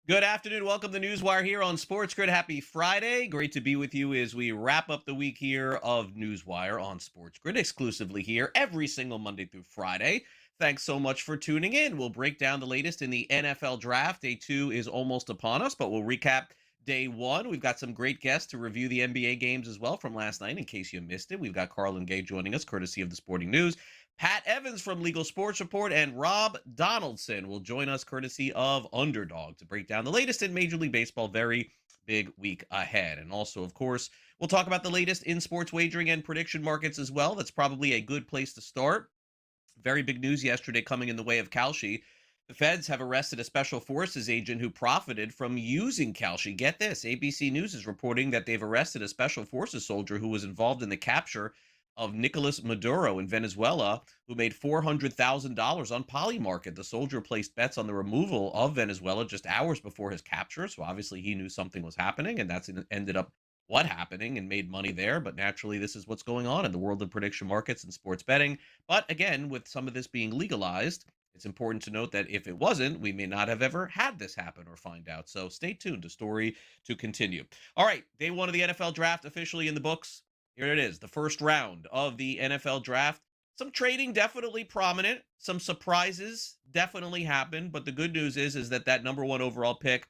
Good afternoon. Welcome to NewsWire here on SportsGrid. Happy Friday. Great to be with you as we wrap up the week here of NewsWire on SportsGrid, exclusively here every single Monday through Friday. Thanks so much for tuning in. We'll break down the latest in the NFL draft. Day two is almost upon us, but we'll recap day one. We've got some great guests to review the NBA games as well from last night in case you missed it. We've got Carlin Gay joining us, courtesy of the Sporting News. Pat Evans from Legal Sports Report and Rob Donaldson will join us courtesy of Underdog to break down the latest in Major League Baseball. Very big week ahead. And also, of course, we'll talk about the latest in sports wagering and prediction markets as well. That's probably a good place to start. Very big news yesterday coming in the way of Kalshi. The feds have arrested a special forces agent who profited from using Kalshi. Get this, ABC News is reporting that they've arrested a special forces soldier who was involved in the capture of Nicolas Maduro in Venezuela, who made $400,000 on Polymarket. The soldier placed bets on the removal of Venezuela just hours before his capture. So obviously he knew something was happening, and that's ended up what happening and made money there. But naturally, this is what's going on in the world of prediction markets and sports betting. But again, with some of this being legalized, it's important to note that if it wasn't, we may not have ever had this happen or find out. So stay tuned. The story to continue. All right, day one of the NFL draft officially in the books. Here it is, the first round of the NFL draft. Some trading definitely prominent. Some surprises definitely happened. But the good news is that number one overall pick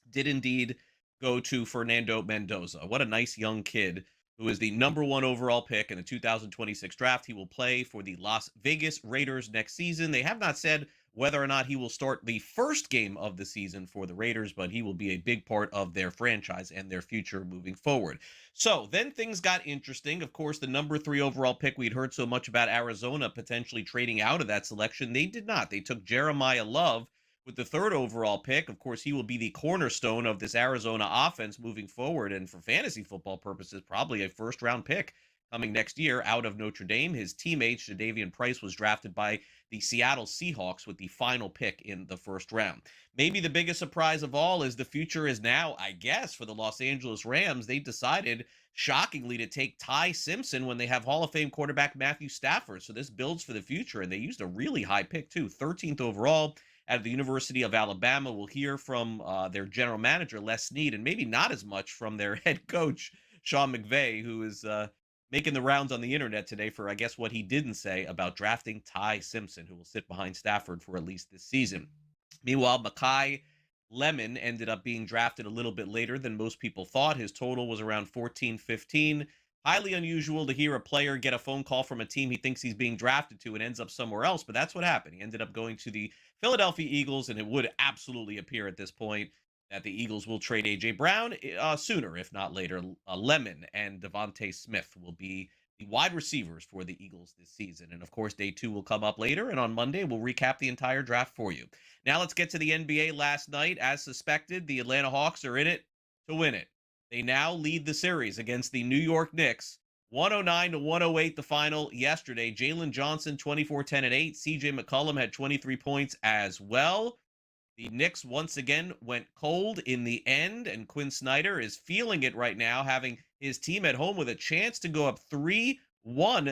did indeed go to Fernando Mendoza. What a nice young kid who is the number one overall pick in the 2026 draft. He will play for the Las Vegas Raiders next season. They have not said whether or not he will start the first game of the season for the Raiders, but he will be a big part of their franchise and their future moving forward. So then things got interesting. Of course, the number three overall pick, we'd heard so much about Arizona potentially trading out of that selection. They did not. They took Jeremiah Love with the third overall pick. Of course, he will be the cornerstone of this Arizona offense moving forward. And for fantasy football purposes, probably a first round pick coming next year out of Notre Dame. His teammate, Jadavian Price, was drafted by the Seattle Seahawks with the final pick in the first round. Maybe the biggest surprise of all is the future is now, I guess, for the Los Angeles Rams. They decided, shockingly, to take Ty Simpson when they have Hall of Fame quarterback Matthew Stafford. So this builds for the future, and they used a really high pick, too, 13th overall out of the University of Alabama. We'll hear from their general manager, Les Snead, and maybe not as much from their head coach, Sean McVay, who is making the rounds on the internet today for, I guess, what he didn't say about drafting Ty Simpson, who will sit behind Stafford for at least this season. Meanwhile, Mekhi Lemon ended up being drafted a little bit later than most people thought. His total was around 14, 15. Highly unusual to hear a player get a phone call from a team he thinks he's being drafted to and ends up somewhere else, but that's what happened. He ended up going to the Philadelphia Eagles, and it would absolutely appear at this point that the Eagles will trade A.J. Brown sooner, if not later. Lemon and Devontae Smith will be the wide receivers for the Eagles this season. And of course, day two will come up later. And on Monday, we'll recap the entire draft for you. Now let's get to the NBA last night. As suspected, the Atlanta Hawks are in it to win it. They now lead the series against the New York Knicks. 109-108 the final yesterday. Jalen Johnson, 24, 10, and 8. CJ McCollum had 23 points as well. The Knicks once again went cold in the end, and Quinn Snyder is feeling it right now, having his team at home with a chance to go up 3-1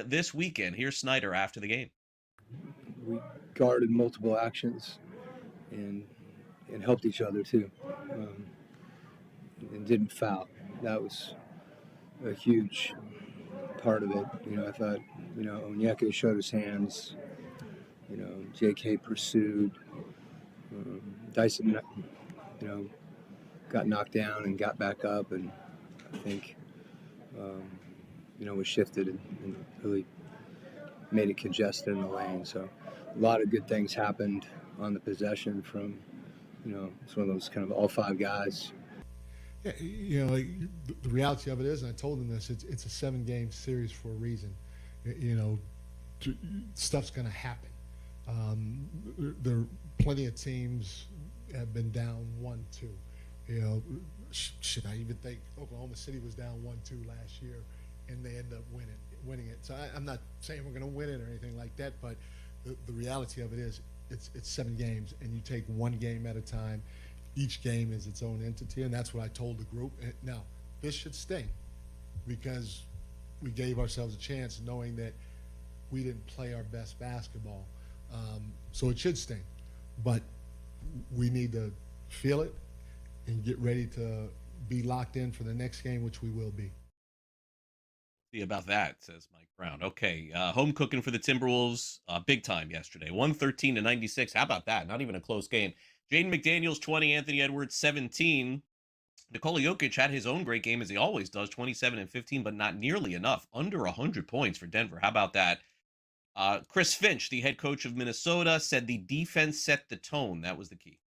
this weekend. Here's Snyder after the game. We guarded multiple actions and helped each other too, and didn't foul. That was a huge part of it. I thought, Onyeka showed his hands. JK pursued. Dyson, got knocked down and got back up, and I think, was shifted and really made it congested in the lane. So a lot of good things happened on the possession from, it's one of those kind of all five guys. Yeah, the reality of it is, and I told him this, it's a 7-game series for a reason. Stuff's going to happen. There are plenty of teams have been down 1-2. Shit, I even think Oklahoma City was down 1-2 last year, and they end up winning it. So I'm not saying we're going to win it or anything like that, but the reality of it is it's 7 games, and you take one game at a time. Each game is its own entity, and that's what I told the group. Now, this should sting because we gave ourselves a chance knowing that we didn't play our best basketball. So it should sting. But we need to feel it and get ready to be locked in for the next game, which we will be. See about that, says Mike Brown. Okay, home cooking for the Timberwolves, big time yesterday. 113-96. How about that? Not even a close game. Jaden McDaniels, 20. Anthony Edwards, 17. Nikola Jokic had his own great game, as he always does, 27 and 15, but not nearly enough. Under 100 points for Denver. How about that? Chris Finch, the head coach of Minnesota, said the defense set the tone. That was the key.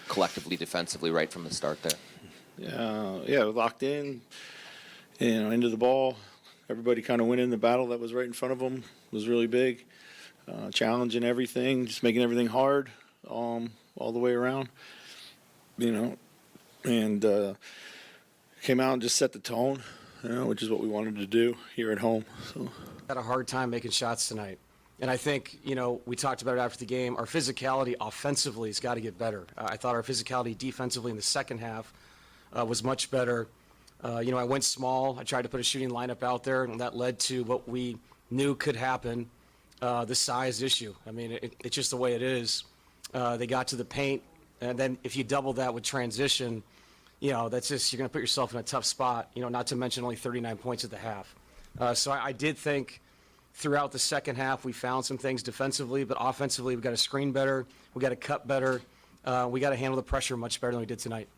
Collectively, defensively, right from the start there. Yeah, locked in, into the ball. Everybody kind of went in the battle that was right in front of them. It was really big. Challenging everything, just making everything hard all the way around, and came out and just set the tone, which is what we wanted to do here at home. So. Had a hard time making shots tonight. And I think, we talked about it after the game. Our physicality offensively has got to get better. I thought our physicality defensively in the second half was much better. I went small. I tried to put a shooting lineup out there, and that led to what we knew could happen, the size issue. I mean, it's just the way it is. They got to the paint, and then if you double that with transition, that's just, you're going to put yourself in a tough spot, not to mention only 39 points at the half. So I did think throughout the second half we found some things defensively, but offensively we've got to screen better, we got to cut better, we got to handle the pressure much better than we did tonight.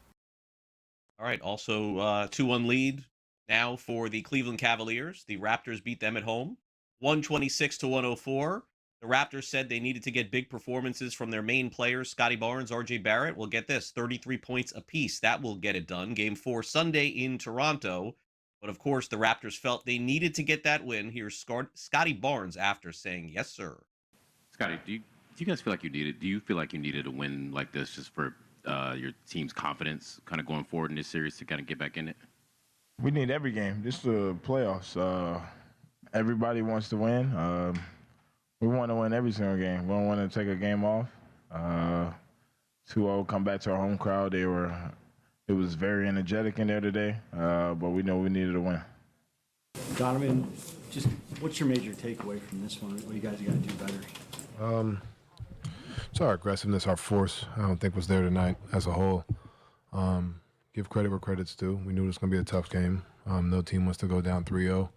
All right, also 2-1 lead now for the Cleveland Cavaliers. The Raptors beat them at home, 126-104. The Raptors said they needed to get big performances from their main players, Scotty Barnes, RJ Barrett. Well, get this, 33 points apiece. That will get it done. Game 4 Sunday in Toronto. But, of course, the Raptors felt they needed to get that win. Here's Scotty Barnes after saying, yes, sir. Scotty, do you guys feel like you needed a win like this just for your team's confidence kind of going forward in this series to kind of get back in it? We need every game. This is the playoffs. Everybody wants to win. We want to win every single game. We don't want to take a game off. 2-0, come back to our home crowd. It was very energetic in there today, but we know we needed a win. Donovan, just what's your major takeaway from this one? What do you guys got to do better? It's our aggressiveness, our force, I don't think was there tonight as a whole. Give credit where credit's due. We knew it was going to be a tough game. No team wants to go down 3-0.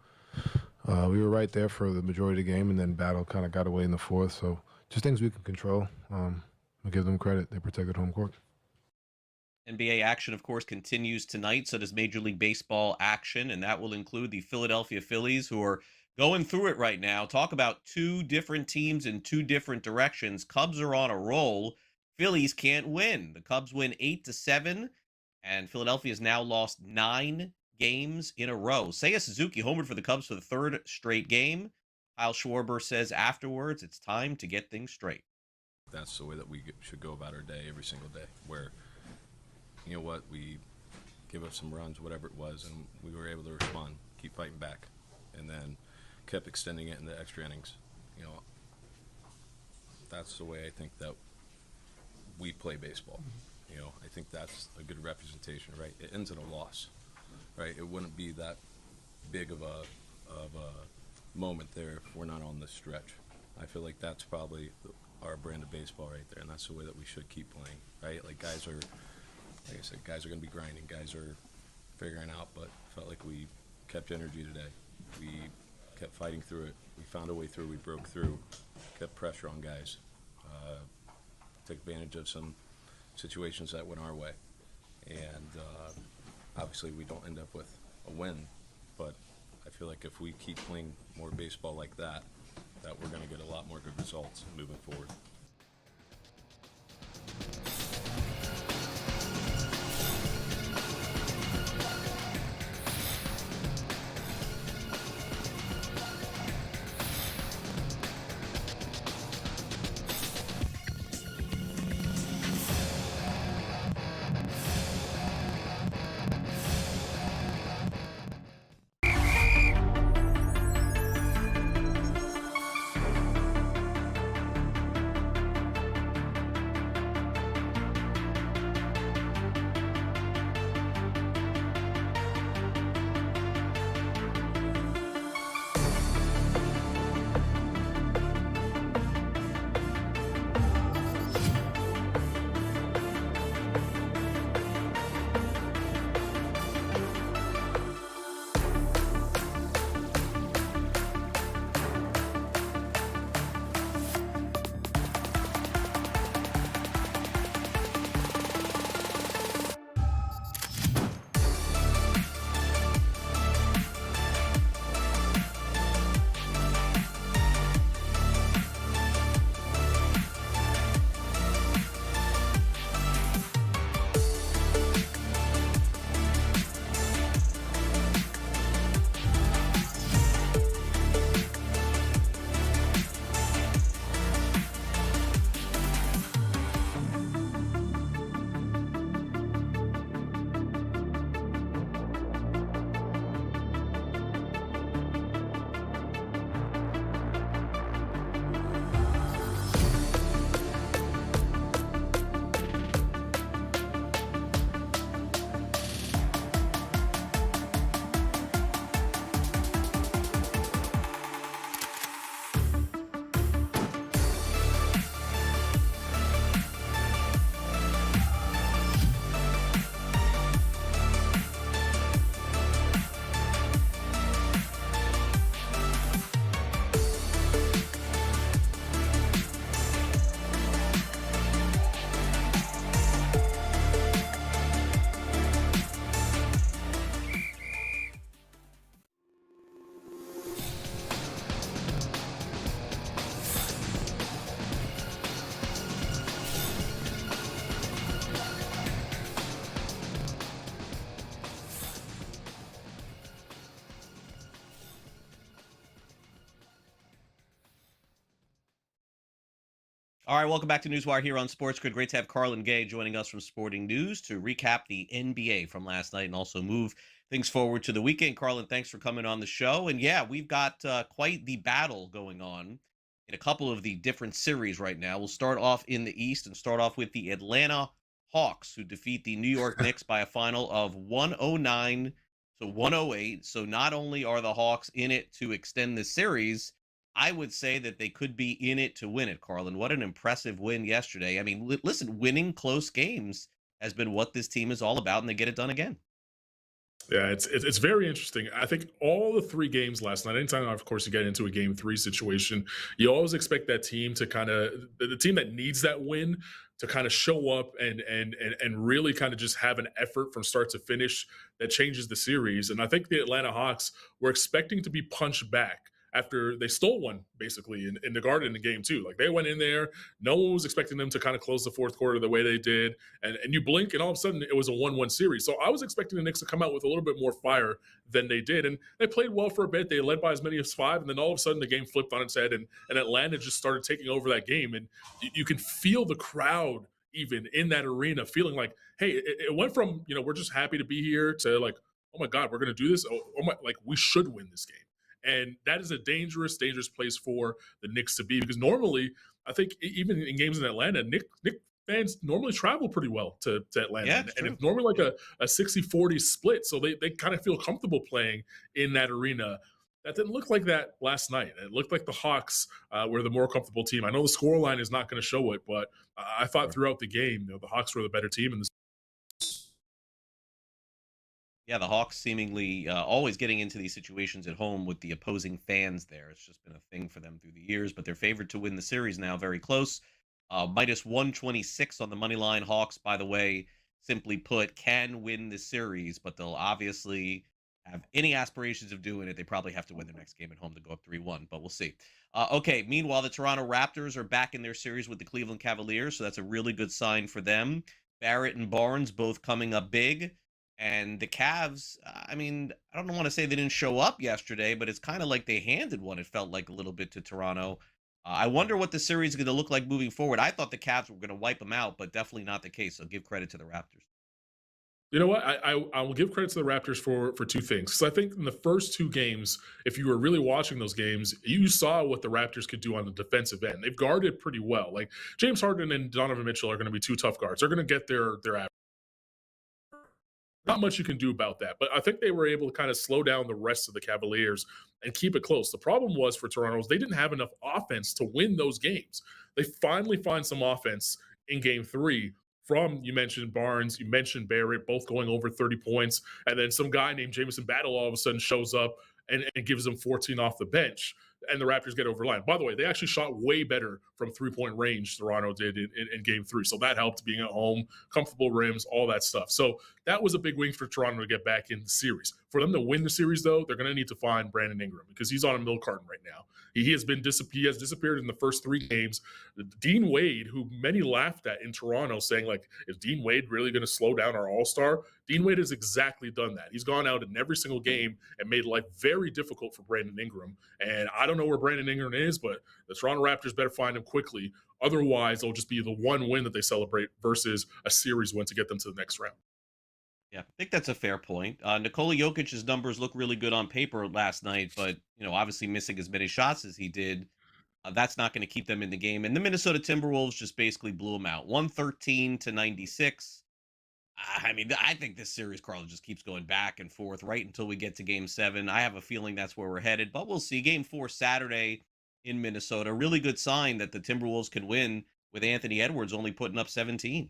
We were right there for the majority of the game, and then battle kind of got away in the fourth. So just things we can control. I'll give them credit. They protected home court. NBA action, of course, continues tonight. So does Major League Baseball action, and that will include the Philadelphia Phillies, who are going through it right now. Talk about two different teams in two different directions. Cubs are on a roll. Phillies can't win. The Cubs win 8-7, and Philadelphia has now lost 9 games in a row. Seiya Suzuki homered for the Cubs for the third straight game. Kyle Schwarber says afterwards, it's time to get things straight. That's the way that we should go about our day every single day, where, you know what, we give up some runs, whatever it was, and we were able to respond, keep fighting back, and then kept extending it into extra innings. That's the way I think that we play baseball. I think that's a good representation, right? It ends in a loss, right? It wouldn't be that big of a moment there if we're not on this stretch. I feel like that's probably our brand of baseball right there, and that's the way that we should keep playing, right? Like I said, guys are going to be grinding, guys are figuring out, but felt like we kept energy today. We kept fighting through it. We found a way through. We broke through, kept pressure on guys, took advantage of some situations that went our way, and obviously we don't end up with a win, but I feel like if we keep playing more baseball like that we're going to get a lot more good results moving forward. All right, welcome back to NewsWire here on SportsGrid. Great to have Carlin Gay joining us from Sporting News to recap the NBA from last night and also move things forward to the weekend. Carlin, thanks for coming on the show. And yeah, we've got quite the battle going on in a couple of the different series right now. We'll start off in the East and start off with the Atlanta Hawks, who defeat the New York Knicks by a final of 109 to 108. So not only are the Hawks in it to extend the series, I would say that they could be in it to win it, Carlin. What an impressive win yesterday. I mean, listen, winning close games has been what this team is all about, and they get it done again. Yeah, it's very interesting. I think all the three games last night, anytime, of course, you get into a game three situation, you always expect that team to kind of, the team that needs that win to kind of show up and really kind of just have an effort from start to finish that changes the series. And I think the Atlanta Hawks were expecting to be punched back after they stole one, basically, in the Garden in game two. Like, they went in there. No one was expecting them to kind of close the fourth quarter the way they did. And you blink, and all of a sudden, it was a 1-1 series. So I was expecting the Knicks to come out with a little bit more fire than they did. And they played well for a bit. They led by as many as 5. And then all of a sudden, the game flipped on its head, and Atlanta just started taking over that game. And you can feel the crowd even in that arena feeling like, hey, it went from, we're just happy to be here to like, oh my God, we're going to do this. Oh my, like, we should win this game. And that is a dangerous, dangerous place for the Knicks to be, because normally, I think even in games in Atlanta, Knicks fans normally travel pretty well to Atlanta. Yeah, and it's normally like a 60-40 split. So they kind of feel comfortable playing in that arena. That didn't look like that last night. It looked like the Hawks were the more comfortable team. I know the scoreline is not going to show it, but I thought throughout the game, the Hawks were the better team. And Yeah, the Hawks seemingly always getting into these situations at home with the opposing fans there. It's just been a thing for them through the years, but they're favored to win the series now, very close. Minus 126 on the money line. Hawks, by the way, simply put, can win the series, but they'll obviously have any aspirations of doing it. They probably have to win their next game at home to go up 3-1, but we'll see. Okay, meanwhile, the Toronto Raptors are back in their series with the Cleveland Cavaliers, so that's a really good sign for them. Barrett and Barnes both coming up big. And the Cavs, I mean, I don't want to say they didn't show up yesterday, but it's kind of like they handed one, it felt like, a little bit to Toronto. I wonder what the series is going to look like moving forward. I thought the Cavs were going to wipe them out, but definitely not the case. So give credit to the Raptors. you know what? I will give credit to the Raptors for two things. Because I think in the first two games, if you were really watching those games, you saw what the Raptors could do on the defensive end. They've guarded pretty well. Like, James Harden and Donovan Mitchell are going to be two tough guards. They're going to get their average. Not much you can do about that, but I think they were able to kind of slow down the rest of the Cavaliers and keep it close. The problem was for Toronto is they didn't have enough offense to win those games. They finally find some offense in game three from, you mentioned Barnes, you mentioned Barrett, both going over 30 points, and then some guy named Jamison Battle all of a sudden shows up and gives them 14 off the bench, and the Raptors get over line. By the way, they actually shot way better from three-point range, Toronto did in game three. So that helped, being at home, comfortable rims, all that stuff. So that was a big win for Toronto to get back in the series. For them to win the series, though, they're going to need to find Brandon Ingram, because he's on a milk carton right now. He has disappeared in the first three games. Dean Wade, who many laughed at in Toronto, saying, like, is Dean Wade really going to slow down our all-star? Dean Wade has exactly done that. He's gone out in every single game and made life very difficult for Brandon Ingram. And I don't know where Brandon Ingram is, but the Toronto Raptors better find him quickly. Otherwise, it'll just be the one win that they celebrate versus a series win to get them to the next round. Yeah, I think that's a fair point. Nikola Jokic's numbers look really good on paper last night, but, obviously missing as many shots as he did, that's not going to keep them in the game. And the Minnesota Timberwolves just basically blew them out, 113-96. I mean, I think this series, Carl, just keeps going back and forth right until we get to Game 7. I have a feeling that's where we're headed, but we'll see. Game 4 Saturday in Minnesota. Really good sign that the Timberwolves can win with Anthony Edwards only putting up 17.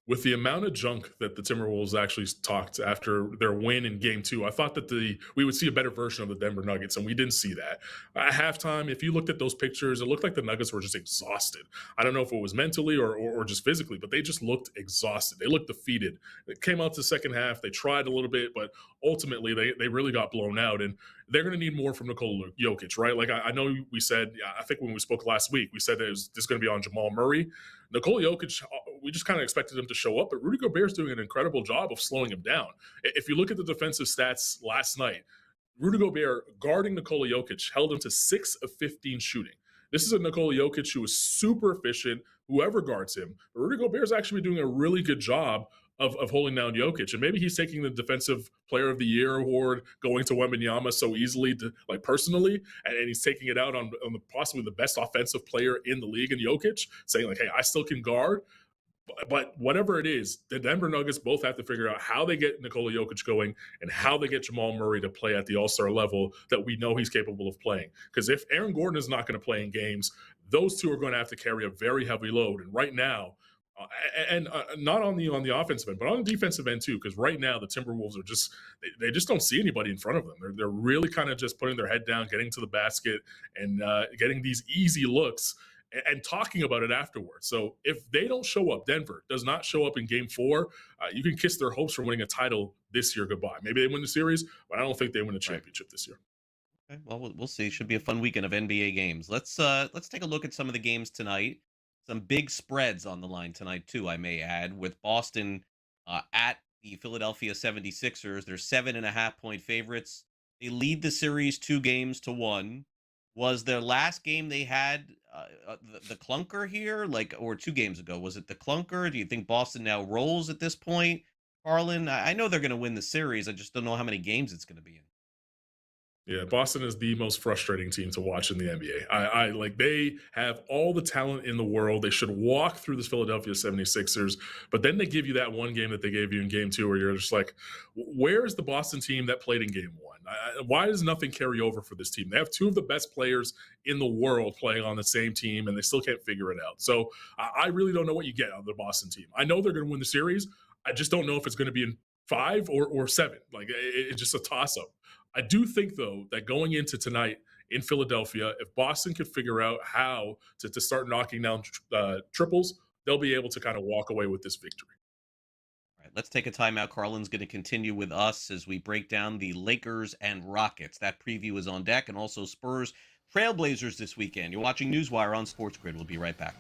With the amount of junk that the Timberwolves actually talked after their win in game 2, I thought that we would see a better version of the Denver Nuggets, and we didn't see that. At halftime, if you looked at those pictures, it looked like the Nuggets were just exhausted. I don't know if it was mentally or just physically, but they just looked exhausted. They looked defeated. It came out to the second half. They tried a little bit, but ultimately they really got blown out, and they're going to need more from Nikola Jokic, right? Like, I know we said, I think when we spoke last week, we said that this is going to be on Jamal Murray. Nikola Jokic, we just kind of expected him to show up, but Rudy Gobert's doing an incredible job of slowing him down. If you look at the defensive stats last night, Rudy Gobert guarding Nikola Jokic held him to 6 of 15 shooting. This is a Nikola Jokic who is super efficient, whoever guards him. But Rudy Gobert is actually doing a really good job of holding down Jokic. And maybe he's taking the Defensive Player of the Year award, going to Wembanyama so easily, personally, and he's taking it out on possibly the best offensive player in the league in Jokic, saying like, hey, I still can guard. But whatever it is, the Denver Nuggets both have to figure out how they get Nikola Jokic going and how they get Jamal Murray to play at the All-Star level that we know he's capable of playing. Because if Aaron Gordon is not going to play in games, those two are going to have to carry a very heavy load. And right now, not on the offensive end, but on the defensive end too, because right now the Timberwolves are they just don't see anybody in front of them. They're really kind of just putting their head down, getting to the basket, and getting these easy looks and talking about it afterwards. So if they don't show up, Denver does not show up in Game 4, you can kiss their hopes for winning a title this year goodbye. Maybe they win the series, but I don't think they win a championship this year. Okay, well, we'll see. Should be a fun weekend of NBA games. Let's take a look at some of the games tonight. Some big spreads on the line tonight, too, I may add, with Boston at the Philadelphia 76ers. They're 7.5-point favorites. They lead the series 2-1. Was their last game they had the clunker here, or 2 games ago? Was it the clunker? Do you think Boston now rolls at this point? Carlin, I know they're going to win the series. I just don't know how many games it's going to be in. Yeah, Boston is the most frustrating team to watch in the NBA. They have all the talent in the world. They should walk through this Philadelphia 76ers, but then they give you that one game that they gave you in Game 2 where you're just like, where's the Boston team that played in Game 1? Why does nothing carry over for this team? They have 2 of the best players in the world playing on the same team, and they still can't figure it out. So I really don't know what you get out of the Boston team. I know they're going to win the series. I just don't know if it's going to be in 5 or 7. It's just a toss-up. I do think, though, that going into tonight in Philadelphia, if Boston could figure out how to start knocking down triples, they'll be able to kind of walk away with this victory. All right, let's take a timeout. Carlin's going to continue with us as we break down the Lakers and Rockets. That preview is on deck, and also Spurs Trailblazers this weekend. You're watching NewsWire on SportsGrid. We'll be right back.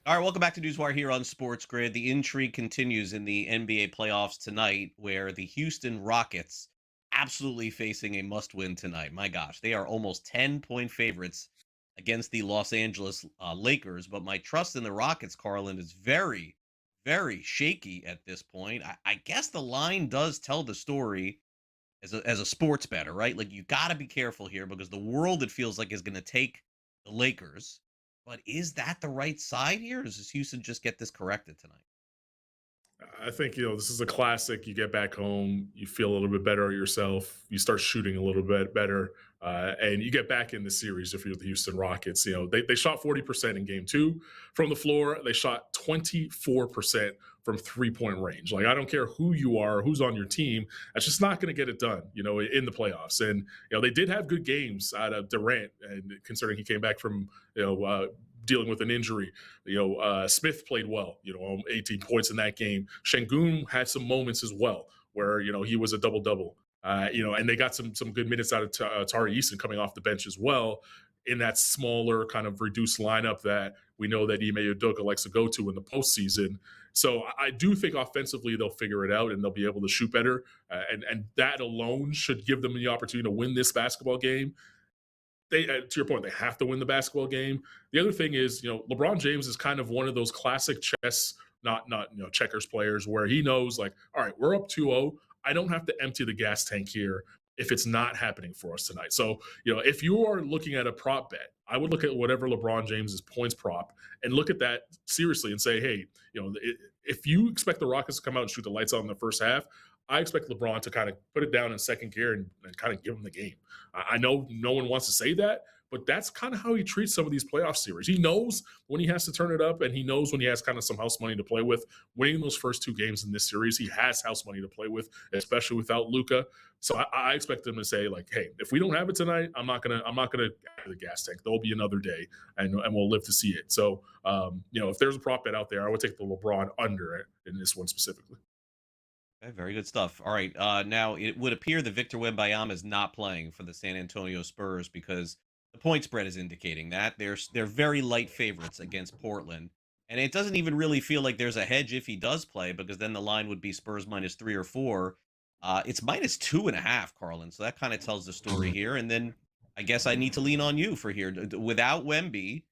All right, welcome back to Newswire here on Sports Grid. The intrigue continues in the NBA playoffs tonight, where the Houston Rockets absolutely facing a must-win tonight. My gosh, they are almost 10-point favorites against the Los Angeles Lakers, but my trust in the Rockets, Carlin, is very, very shaky at this point. I guess the line does tell the story as a sports better, right? Like you got to be careful here because the world, it feels like, is going to take the Lakers. But is that the right side here? Or does Houston just get this corrected tonight? I think, this is a classic. You get back home, you feel a little bit better yourself, you start shooting a little bit better, and you get back in the series if you're the Houston Rockets. They shot 40% in game two from the floor. They shot 24% from 3-point range. Like, I don't care who you are, who's on your team, that's just not going to get it done, in the playoffs. And, they did have good games out of Durant, and considering he came back from, dealing with an injury. Smith played well, 18 points in that game. Şengün had some moments as well where, he was a double-double. And they got some good minutes out of Tari Eason coming off the bench as well in that smaller kind of reduced lineup that we know that Ime Udoka likes to go to in the postseason. So I do think offensively they'll figure it out and they'll be able to shoot better. And that alone should give them the opportunity to win this basketball game. They, to your point, they have to win the basketball game. The other thing is, LeBron James is kind of one of those classic chess, not checkers players where he knows, like, all right, we're up 2-0. I don't have to empty the gas tank here if it's not happening for us tonight. So, if you are looking at a prop bet, I would look at whatever LeBron James's points prop and look at that seriously and say, hey, if you expect the Rockets to come out and shoot the lights out in the first half, I expect LeBron to kind of put it down in second gear and kind of give him the game. I know no one wants to say that, but that's kind of how he treats some of these playoff series. He knows when he has to turn it up, and he knows when he has kind of some house money to play with. Winning those first two games in this series, he has house money to play with, especially without Luka. So I expect him to say, like, hey, if we don't have it tonight, I'm not gonna add the gas tank. There'll be another day, and we'll live to see it. So if there's a prop bet out there, I would take the LeBron under it in this one specifically. Okay, very good stuff. All right. Now, it would appear that Victor Wembanyama is not playing for the San Antonio Spurs because the point spread is indicating that. They're very light favorites against Portland. And it doesn't even really feel like there's a hedge if he does play because then the line would be Spurs -3 or 4. It's -2.5, Carlin. So that kind of tells the story here. And then I guess I need to lean on you for here. Without Wemby,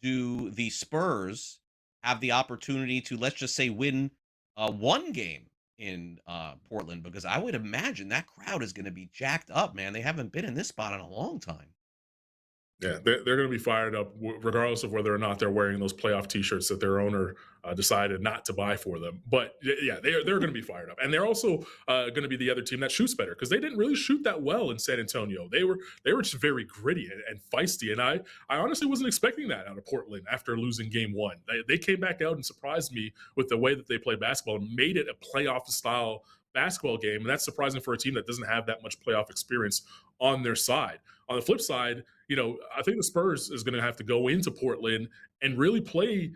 do the Spurs have the opportunity to, let's just say, win one game in Portland? Because I would imagine that crowd is going to be jacked up, man. They haven't been in this spot in a long time. Yeah, they're going to be fired up regardless of whether or not they're wearing those playoff T-shirts that their owner decided not to buy for them. But yeah, they're going to be fired up, and they're also going to be the other team that shoots better because they didn't really shoot that well in San Antonio. They were just very gritty and feisty, and I honestly wasn't expecting that out of Portland after losing Game 1. They came back out and surprised me with the way that they played basketball and made it a playoff style basketball game, and that's surprising for a team that doesn't have that much playoff experience on their side. On the flip side, I think the Spurs is going to have to go into Portland and really play,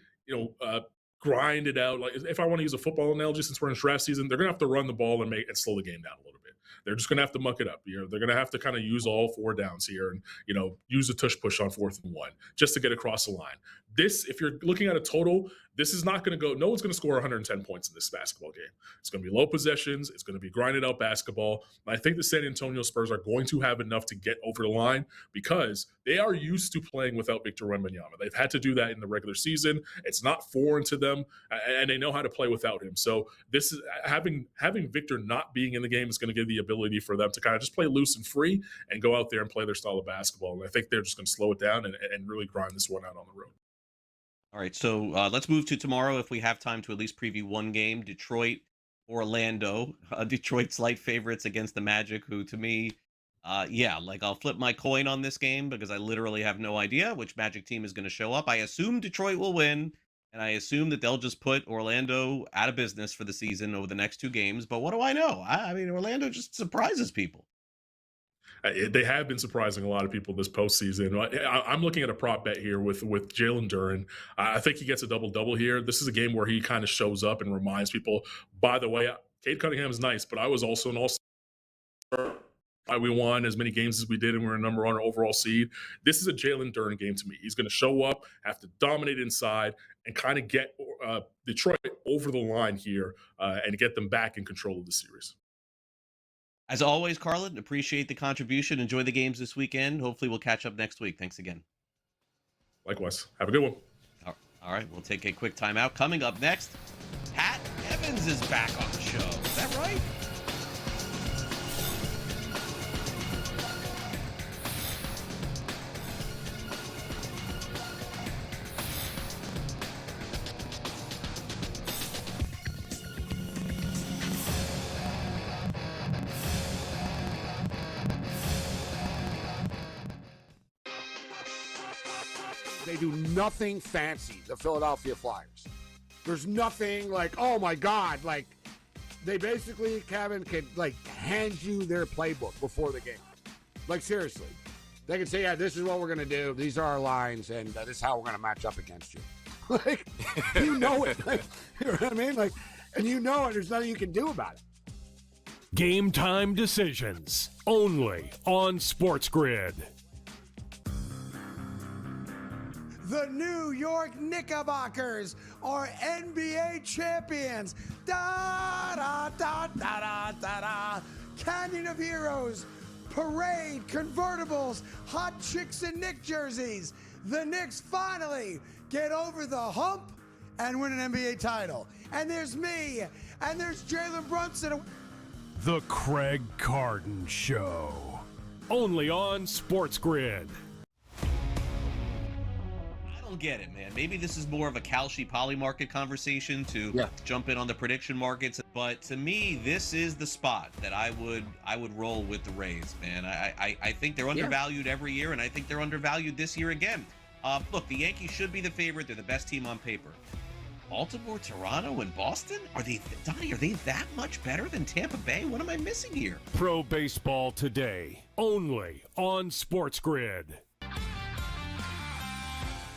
grind it out. Like, if I want to use a football analogy, since we're in draft season, they're going to have to run the ball and slow the game down a little bit. They're just going to have to muck it up. They're going to have to kind of use all 4 downs here and, use a tush push on 4th and 1 just to get across the line. This, if you're looking at a total, this is not going to go, no one's going to score 110 points in this basketball game. It's going to be low possessions. It's going to be grinded out basketball. And I think the San Antonio Spurs are going to have enough to get over the line because they are used to playing without Victor Wembanyama. They've had to do that in the regular season. It's not foreign to them, and they know how to play without him. So this is having Victor not being in the game is going to give the ability for them to kind of just play loose and free and go out there and play their style of basketball. And I think they're just going to slow it down and really grind this one out on the road. All right, so let's move to tomorrow if we have time to at least preview one game. Detroit, Orlando. Detroit's light favorites against the Magic, who to me, I'll flip my coin on this game because I literally have no idea which Magic team is going to show up. I assume Detroit will win, and I assume that they'll just put Orlando out of business for the season over the next 2 games. But what do I know? I mean, Orlando just surprises people. They have been surprising a lot of people this postseason. I'm looking at a prop bet here with Jalen Duren. I think he gets a double-double here. This is a game where he kind of shows up and reminds people, by the way, Cade Cunningham is nice, but I was also an all-star we won as many games as we did, and we're a number one overall seed. This is a Jalen Duren game to me. He's going to show up, have to dominate inside, and kind of get Detroit over the line here and get them back in control of the series. As always, Carlin, appreciate the contribution. Enjoy the games this weekend. Hopefully we'll catch up next week. Thanks again. Likewise. Have a good one. All right, we'll take a quick timeout. Coming up next, Pat Evans is back on the show. Is that right? They do nothing fancy, the Philadelphia Flyers. There's nothing like, oh my God, like they basically, Kevin, can like hand you their playbook before the game. Like seriously, they can say, yeah, this is what we're going to do. These are our lines and this is how we're going to match up against you. Like, you know it. Like, you know what I mean? Like, and you know it. There's nothing you can do about it. Game time decisions only on SportsGrid. The New York Knickerbockers are NBA champions. Da da da da da da da. Canyon of Heroes, parade, convertibles, hot chicks in Knick jerseys. The Knicks finally get over the hump and win an NBA title. And there's me, and there's Jalen Brunson. The Craig Carden Show, only on SportsGrid. Get it, man. Maybe this is more of a Kalshi poly market conversation to jump in on the prediction markets, but to me, this is the spot that I would roll with the Rays, man. I think they're undervalued every year, and I think they're undervalued this year again. Look, the Yankees should be the favorite. They're the best team on paper. Baltimore, Toronto, and Boston? Are they that much better than Tampa Bay? What am I missing here? Pro Baseball Today, only on SportsGrid.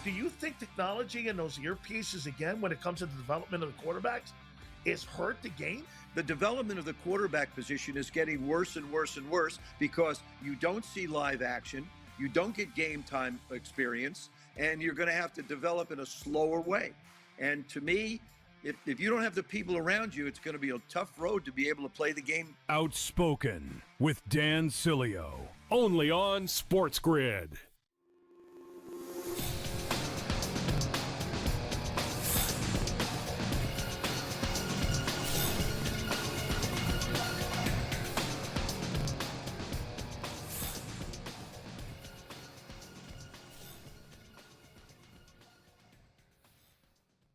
Do you think technology and those earpieces, again, when it comes to the development of the quarterbacks, is hurt the game? The development of the quarterback position is getting worse and worse and worse because you don't see live action, you don't get game time experience, and you're going to have to develop in a slower way. And to me, if you don't have the people around you, it's going to be a tough road to be able to play the game. Outspoken with Dan Cilio, only on SportsGrid.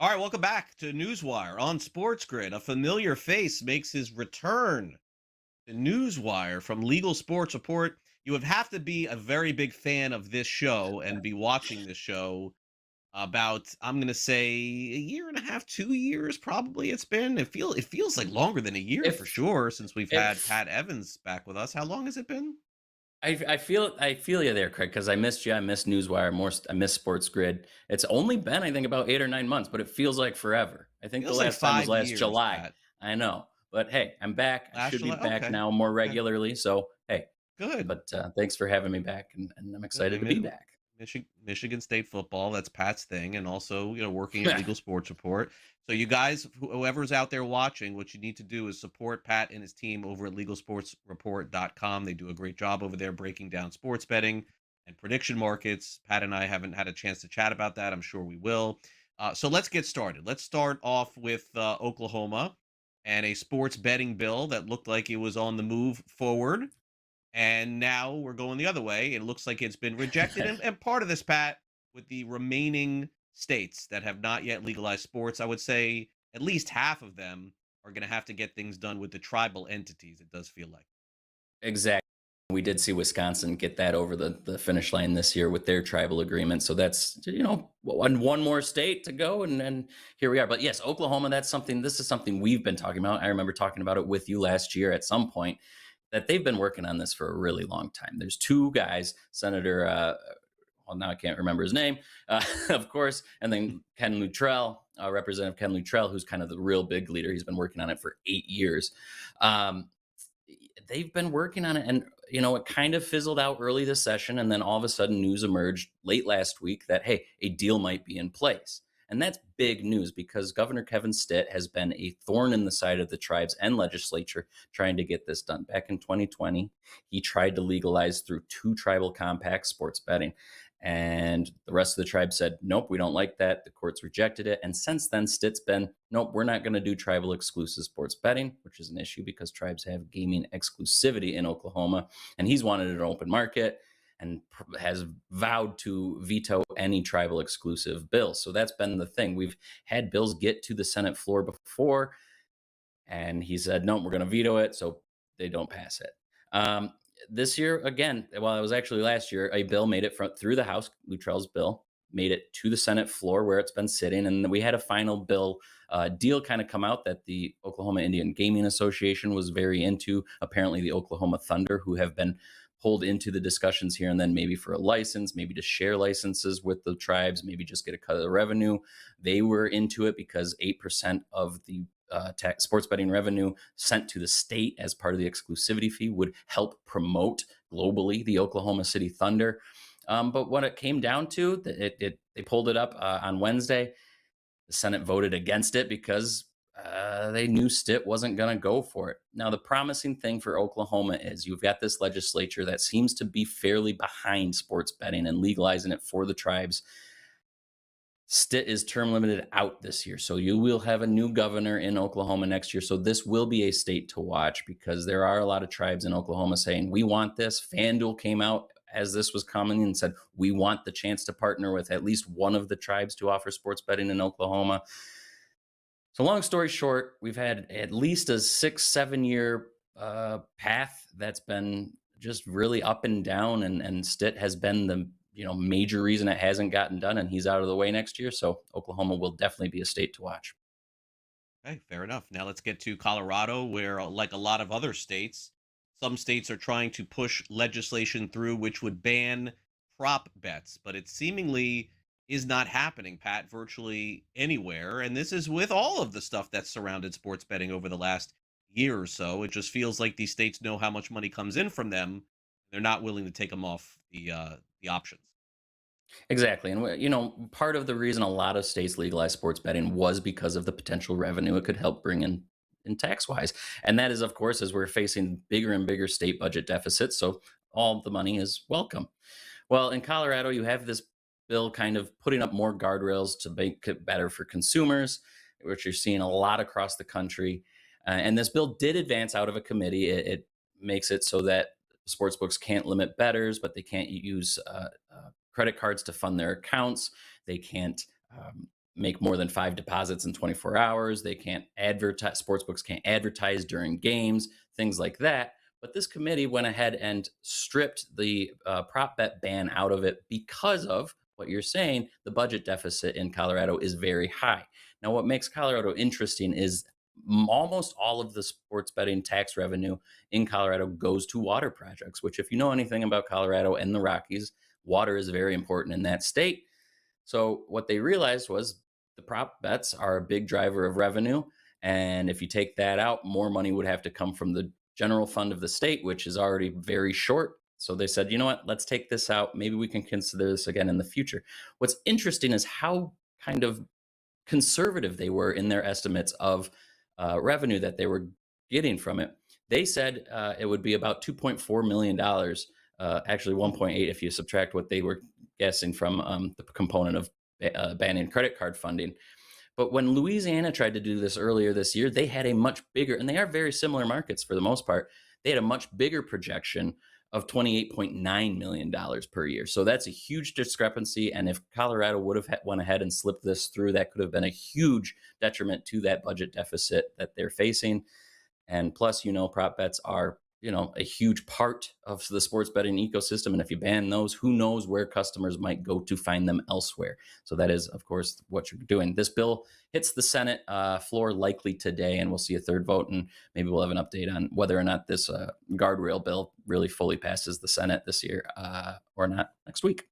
All right, welcome back to NewsWire on SportsGrid. A familiar face makes his return to NewsWire from Legal Sports Report. You would have to be a very big fan of this show and be watching this show about, I'm going to say, a year and a half, 2 years probably it's been. It feels like longer than a year for sure since we've had Pat Evans back with us. How long has it been? I feel you there, Craig, because I missed you. I missed NewsWire. I missed SportsGrid. It's only been, I think, about 8 or 9 months, but it feels like forever. I think the last time was last July. Pat. I know. But hey, I'm back. I should be back now more regularly. So hey, good. But thanks for having me back, and I'm excited to be back. Michigan State football, that's Pat's thing, and also working at Legal Sports Report. So you guys, whoever's out there watching, what you need to do is support Pat and his team over at LegalSportsReport.com. They do a great job over there breaking down sports betting and prediction markets. Pat and I haven't had a chance to chat about that. I'm sure we will. So let's get started. Let's start off with Oklahoma and a sports betting bill that looked like it was on the move forward. And now we're going the other way. It looks like it's been rejected. And part of this, Pat, with the remaining states that have not yet legalized sports, I would say at least half of them are going to have to get things done with the tribal entities, it does feel like. Exactly. We did see Wisconsin get that over the finish line this year with their tribal agreement. So that's, one more state to go. And here we are. But yes, Oklahoma, this is something we've been talking about. I remember talking about it with you last year at some point, that they've been working on this for a really long time. There's two guys, Senator, now I can't remember his name, of course, and then Ken Luttrell, Representative Ken Luttrell, who's kind of the real big leader. He's been working on it for 8 years. They've been working on it, and it kind of fizzled out early this session. And then all of a sudden news emerged late last week that, hey, a deal might be in place. And that's big news because Governor Kevin Stitt has been a thorn in the side of the tribes and legislature trying to get this done. Back in 2020, he tried to legalize through 2 tribal compacts sports betting. And the rest of the tribe said, nope, we don't like that. The courts rejected it. And since then, Stitt's been, nope, we're not going to do tribal exclusive sports betting, which is an issue because tribes have gaming exclusivity in Oklahoma. And he's wanted an open market and has vowed to veto any tribal exclusive bill. So that's been the thing. We've had bills get to the Senate floor before, and he said, no, we're going to veto it, so they don't pass it. This year, again, well, it was actually last year, a bill made it through the House, Luttrell's bill, made it to the Senate floor where it's been sitting. And we had a final bill deal kind of come out that the Oklahoma Indian Gaming Association was very into. Apparently the Oklahoma Thunder, who have been pulled into the discussions here and then, maybe for a license, maybe to share licenses with the tribes, maybe just get a cut of the revenue. They were into it because 8% of the sports betting revenue sent to the state as part of the exclusivity fee would help promote globally the Oklahoma City Thunder. But what it came down to, they pulled it up on Wednesday. The Senate voted against it because they knew Stitt wasn't going to go for it. Now, the promising thing for Oklahoma is you've got this legislature that seems to be fairly behind sports betting and legalizing it for the tribes. Stitt is term limited out this year. So you will have a new governor in Oklahoma next year. So this will be a state to watch because there are a lot of tribes in Oklahoma saying, we want this. FanDuel came out as this was coming and said, we want the chance to partner with at least one of the tribes to offer sports betting in Oklahoma. So long story short, we've had at least a 6-7 year path that's been just really up and down. And Stitt has been the major reason it hasn't gotten done, and he's out of the way next year. So Oklahoma will definitely be a state to watch. Okay, fair enough. Now let's get to Colorado, where, like a lot of other states, some states are trying to push legislation through which would ban prop bets, but it seemingly is not happening, Pat, virtually anywhere. And this is with all of the stuff that's surrounded sports betting over the last year or so. It just feels like these states know how much money comes in from them. They're not willing to take them off the options. Exactly. And, part of the reason a lot of states legalized sports betting was because of the potential revenue it could help bring in tax wise. And that is, of course, as we're facing bigger and bigger state budget deficits. So all the money is welcome. Well, in Colorado, you have this bill kind of putting up more guardrails to make it better for consumers, which you're seeing a lot across the country. And this bill did advance out of a committee. It makes it so that sports books can't limit bettors, but they can't use credit cards to fund their accounts. They can't make more than 5 deposits in 24 hours. They can't advertise, sportsbooks can't advertise during games, things like that. But this committee went ahead and stripped the prop bet ban out of it because of what you're saying. The budget deficit in Colorado is very high. Now, what makes Colorado interesting is almost all of the sports betting tax revenue in Colorado goes to water projects, which, if you know anything about Colorado and the Rockies, water is very important in that state. So what they realized was the prop bets are a big driver of revenue. And if you take that out, more money would have to come from the general fund of the state, which is already very short. So they said, you know what, let's take this out. Maybe we can consider this again in the future. What's interesting is how kind of conservative they were in their estimates of revenue that they were getting from it. They said it would be about $2.4 million, actually 1.8 if you subtract what they were guessing from the component of banning credit card funding. But when Louisiana tried to do this earlier this year, they had a much bigger, and they are very similar markets for the most part, they had a much bigger projection of $28.9 million per year. So that's a huge discrepancy. And if Colorado would have went ahead and slipped this through, that could have been a huge detriment to that budget deficit that they're facing. And plus, prop bets are, a huge part of the sports betting ecosystem. And if you ban those, who knows where customers might go to find them elsewhere. So that is, of course, what you're doing. This bill hits the Senate floor likely today, and we'll see a third vote. And maybe we'll have an update on whether or not this guardrail bill really fully passes the Senate this year or not next week.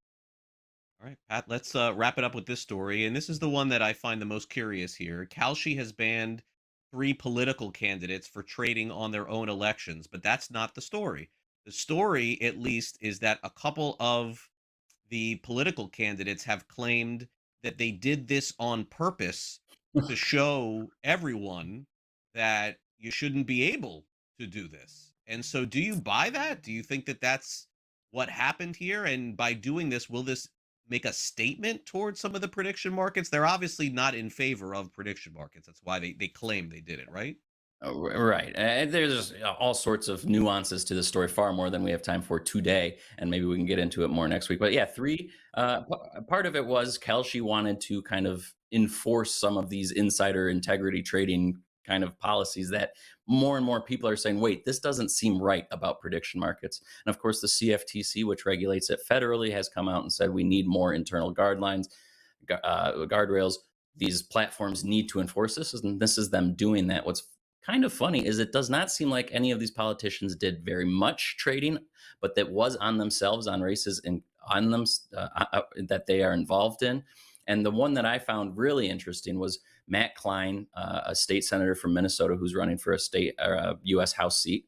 All right, Pat, let's wrap it up with this story. And this is the one that I find the most curious here. Kalshi has banned 3 political candidates for trading on their own elections, but that's not the story. The story, at least, is that a couple of the political candidates have claimed that they did this on purpose to show everyone that you shouldn't be able to do this. And so, do you buy that? Do you think that that's what happened here? And by doing this, will this make a statement towards some of the prediction markets? They're obviously not in favor of prediction markets. That's why they claim they did it, right? Right. And there's all sorts of nuances to the story, far more than we have time for today. And maybe we can get into it more next week. But yeah, part of it was Kelce wanted to kind of enforce some of these insider integrity trading kind of policies that more and more people are saying, wait, this doesn't seem right about prediction markets. And of course, the CFTC, which regulates it federally, has come out and said we need more internal guardrails. These platforms need to enforce this, and this is them doing that. What's kind of funny is it does not seem like any of these politicians did very much trading, but that was on themselves, on races and on them that they are involved in. And the one that I found really interesting was Matt Klein, a state senator from Minnesota who's running for a state or a U.S. House seat,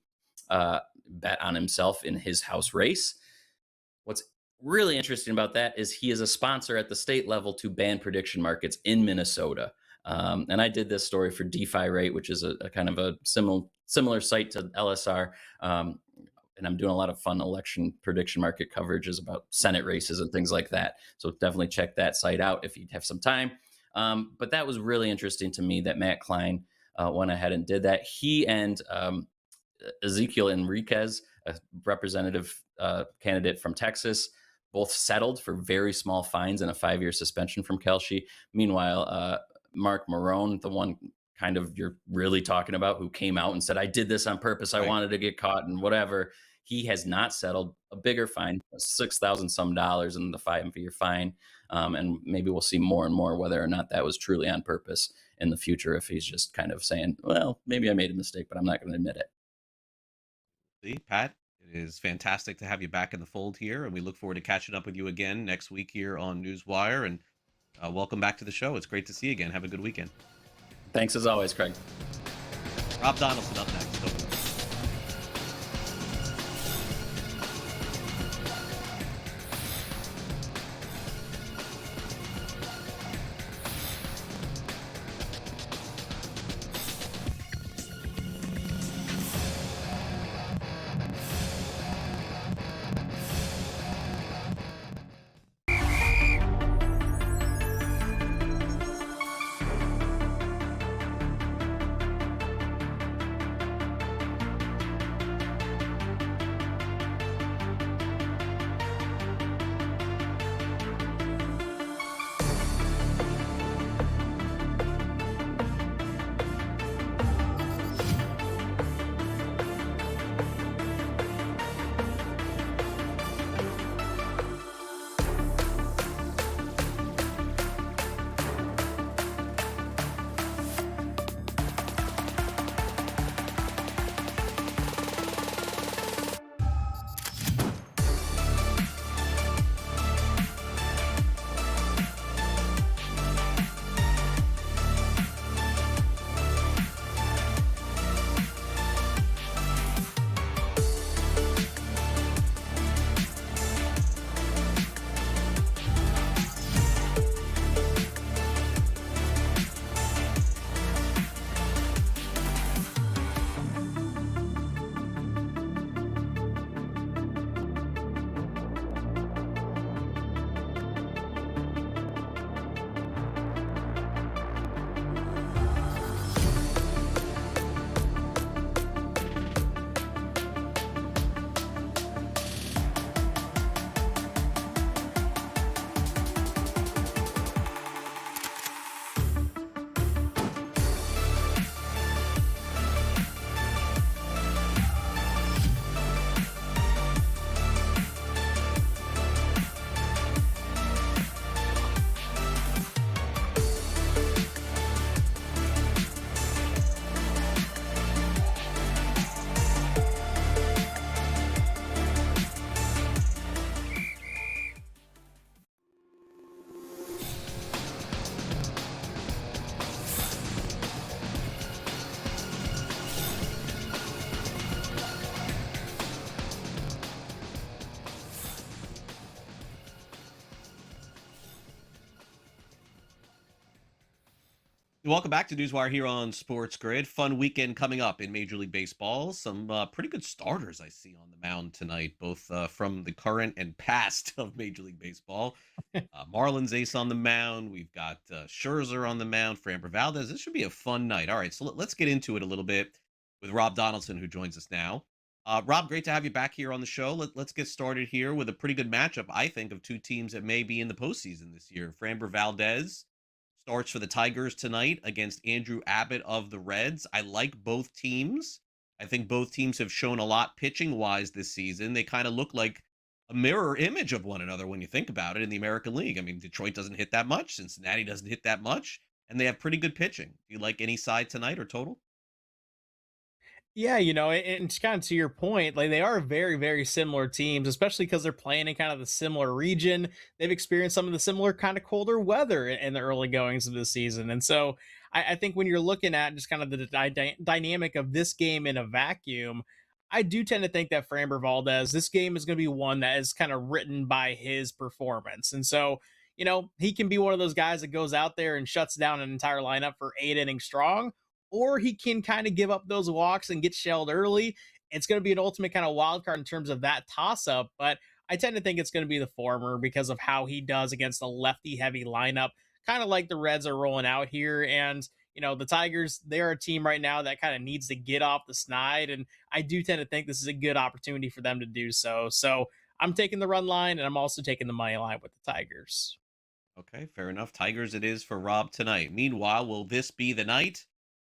bet on himself in his House race. What's really interesting about that is he is a sponsor at the state level to ban prediction markets in Minnesota. And I did this story for DeFi Rate, which is a kind of a similar site to LSR. And I'm doing a lot of fun election prediction market coverages about Senate races and things like that. So definitely check that site out if you have some time. But that was really interesting to me that Matt Klein went ahead and did that. He and Ezekiel Enriquez, a representative candidate from Texas, both settled for very small fines and a 5-year suspension from Kelce. Meanwhile, Mark Marone, the one kind of you're really talking about, who came out and said, I did this on purpose. I wanted to get caught and whatever. He has not settled. A bigger fine, $6,000 some in the 5-year fine. And maybe we'll see more and more whether or not that was truly on purpose in the future, if he's just kind of saying, well, maybe I made a mistake, but I'm not going to admit it. See, Pat, it is fantastic to have you back in the fold here. And we look forward to catching up with you again next week here on NewsWire. And welcome back to the show. It's great to see you again. Have a good weekend. Thanks as always, Craig. Rob Donaldson up next. Go. Welcome back to Newswire here on Sports Grid. Fun weekend coming up in Major League Baseball. Some pretty good starters I see on the mound tonight, both from the current and past of Major League Baseball. Marlins ace on the mound. We've got Scherzer on the mound, Framber Valdez. This should be a fun night. All right, so let's get into it a little bit with Rob Donaldson, who joins us now. Rob, great to have you back here on the show. Let's get started here with a pretty good matchup, I think, of two teams that may be in the postseason this year. Framber Valdez starts for the Tigers tonight against Andrew Abbott of the Reds. I like both teams. I think both teams have shown a lot pitching wise this season. They kind of look like a mirror image of one another when you think about it in the American League. I mean, Detroit doesn't hit that much, Cincinnati doesn't hit that much, and they have pretty good pitching. Do you like any side tonight or total? Yeah, and it's kind of to your point, like they are very, very similar teams, especially because they're playing in kind of the similar region. They've experienced some of the similar kind of colder weather in the early goings of the season. And so I think when you're looking at just kind of the dynamic of this game in a vacuum, I do tend to think that Framber Valdez, this game is going to be one that is kind of written by his performance. And so, he can be one of those guys that goes out there and shuts down an entire lineup for 8 innings strong, or he can kind of give up those walks and get shelled early. It's going to be an ultimate kind of wild card in terms of that toss up, but I tend to think it's going to be the former because of how he does against a lefty heavy lineup, kind of like the Reds are rolling out here. And, the Tigers, they're a team right now that kind of needs to get off the snide. And I do tend to think this is a good opportunity for them to do so. So I'm taking the run line and I'm also taking the money line with the Tigers. Okay, fair enough. Tigers it is for Rob tonight. Meanwhile, will this be the night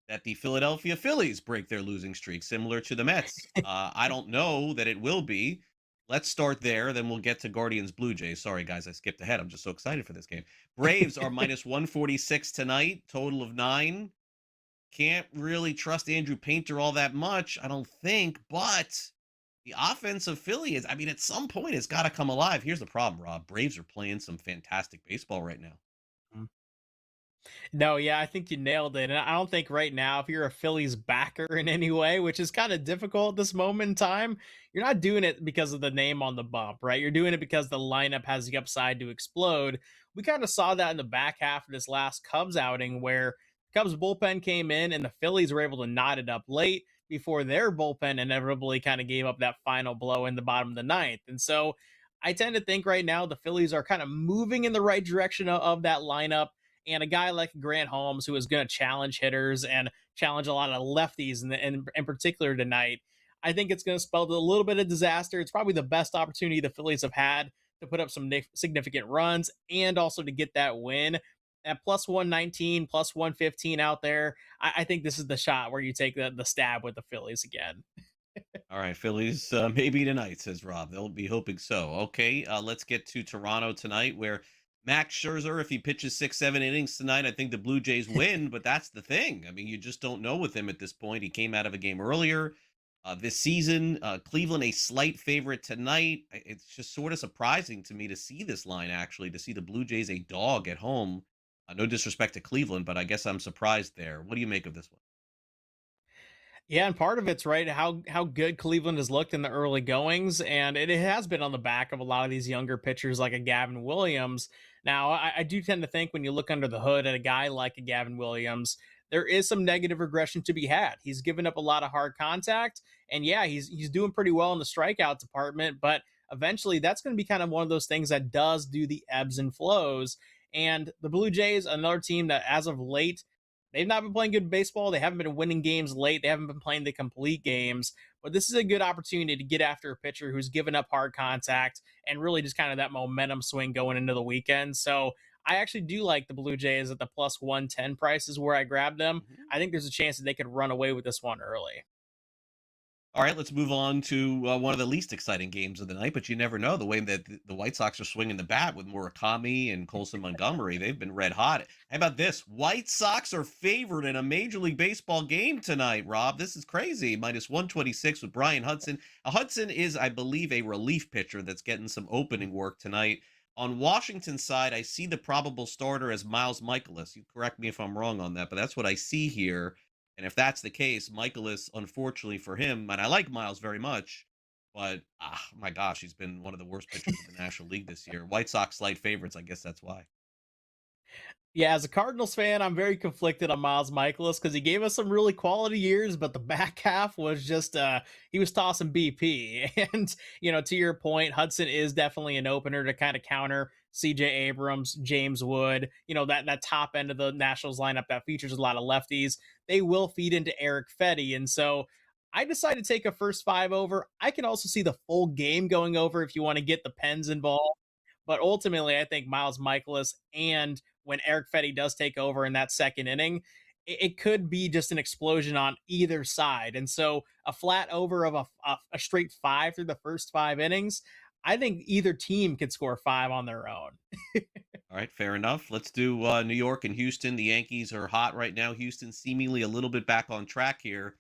that the Philadelphia Phillies break their losing streak, similar to the Mets? I don't know that it will be. Let's start there, then we'll get to Guardians Blue Jays. Sorry, guys, I skipped ahead. I'm just so excited for this game. Braves are minus 146 tonight, total of 9. Can't really trust Andrew Painter all that much, I don't think, but the offense of Philly is, I mean, at some point, it's got to come alive. Here's the problem, Rob. Braves are playing some fantastic baseball right now. No, yeah, I think you nailed it. And I don't think right now, if you're a Phillies backer in any way, which is kind of difficult at this moment in time, you're not doing it because of the name on the bump, right? You're doing it because the lineup has the upside to explode. We kind of saw that in the back half of this last Cubs outing where Cubs bullpen came in and the Phillies were able to knot it up late before their bullpen inevitably kind of gave up that final blow in the bottom of the ninth. And so I tend to think right now the Phillies are kind of moving in the right direction of that lineup, and a guy like Grant Holmes, who is going to challenge hitters and challenge a lot of lefties in particular tonight, I think it's going to spell a little bit of disaster. It's probably the best opportunity the Phillies have had to put up some significant runs and also to get that win. At plus 119, plus 115 out there, I think this is the shot where you take the stab with the Phillies again. All right, Phillies, maybe tonight, says Rob. They'll be hoping so. Okay, let's get to Toronto tonight, where Max Scherzer, if he pitches 6, 7 innings tonight, I think the Blue Jays win, but that's the thing. I mean, you just don't know with him at this point. He came out of a game earlier this season. Cleveland, a slight favorite tonight. It's just sort of surprising to me to see this line, actually, to see the Blue Jays a dog at home. No disrespect to Cleveland, but I guess I'm surprised there. What do you make of this one? Yeah, and part of it's right how good Cleveland has looked in the early goings, and it has been on the back of a lot of these younger pitchers like a Gavin Williams. Now, I do tend to think when you look under the hood at a guy like a Gavin Williams, there is some negative regression to be had. He's given up a lot of hard contact, and yeah, he's doing pretty well in the strikeout department, but eventually that's going to be kind of one of those things that does do the ebbs and flows. And the Blue Jays, another team that as of late they've not been playing good baseball. They haven't been winning games late. They haven't been playing the complete games. But this is a good opportunity to get after a pitcher who's given up hard contact and really just kind of that momentum swing going into the weekend. So I actually do like the Blue Jays at the plus 110 prices where I grabbed them. I think there's a chance that they could run away with this one early. All right, let's move on to one of the least exciting games of the night, but you never know the way that the White Sox are swinging the bat with Murakami and Colson Montgomery. They've been red hot. How about this? White Sox are favored in a Major League Baseball game tonight, Rob. This is crazy. Minus 126 with Brian Hudson. Hudson is, I believe, a relief pitcher that's getting some opening work tonight. On Washington's side, I see the probable starter as Miles Michaelis. You correct me if I'm wrong on that, but that's what I see here. And if that's the case, Michaelis, unfortunately for him, and I like Miles very much, but my gosh, he's been one of the worst pitchers in the National League this year. White Sox slight favorites, I guess that's why. Yeah, as a Cardinals fan, I'm very conflicted on Miles Michaelis because he gave us some really quality years, but the back half was just he was tossing BP. And to your point, Hudson is definitely an opener to kind of counter CJ Abrams, James Wood, that top end of the Nationals lineup that features a lot of lefties. They will feed into Eric Fetty. And so I decided to take a first five over. I can also see the full game going over if you want to get the Pens involved. But ultimately, I think Miles Michaelis, and when Eric Fetty does take over in that second inning, it could be just an explosion on either side. And so a flat over of a straight five through the first 5 innings, I think either team could score five on their own. All right, fair enough. Let's do New York and Houston. The Yankees are hot right now. Houston seemingly a little bit back on track here.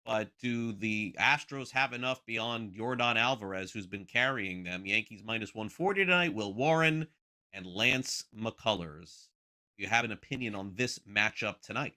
But do the Astros have enough beyond Yordan Alvarez, who's been carrying them? Yankees minus 140 tonight. Will Warren and Lance McCullers. Do you have an opinion on this matchup tonight?